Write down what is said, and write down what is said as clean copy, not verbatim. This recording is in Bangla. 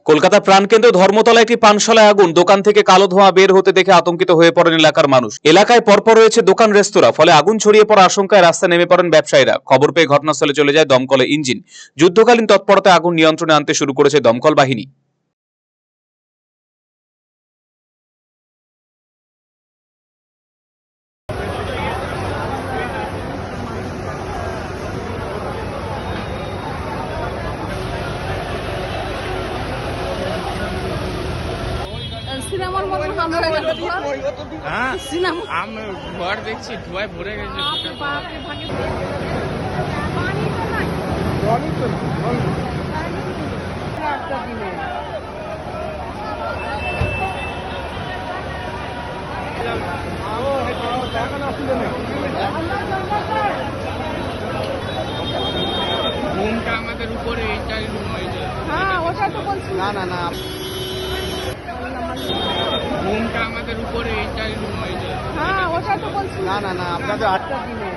কলকাতা প্রাণকেন্দ্র ধর্মতলা একটি পানশালায় আগুন, দোকান থেকে কালো ধোঁয়া বের হতে দেখে আতঙ্কিত হয়ে পড়েন এলাকার মানুষ। এলাকায় পরপর রয়েছে দোকান রেস্তোরাঁ, ফলে আগুন ছড়িয়ে পড়া আশঙ্কায় রাস্তায় নেমে পড়েন ব্যবসায়ীরা। খবর পেয়ে ঘটনাস্থলে চলে যায় দমকল ইঞ্জিন। যুদ্ধকালীন তৎপরতায় আগুন নিয়ন্ত্রণে আনতে শুরু করেছে দমকল বাহিনী। সিনেমার মতন হাম হয়ে গেল তো। হ্যাঁ সিনেমা আমি ঘর দেখছি ধোঁয়ায় ভরে গেছে। বাপরে ভাগে একটা দিনে রুমটা আমাদের উপরে এইটাই রুম হয়েছে। হ্যাঁ ওটা তো বলছি না না না রুমটা আমাদের উপরে এইটাই রুম হয়েছে। হ্যাঁ ওটা তো বলছি না না না আপনাদের একটা দিনে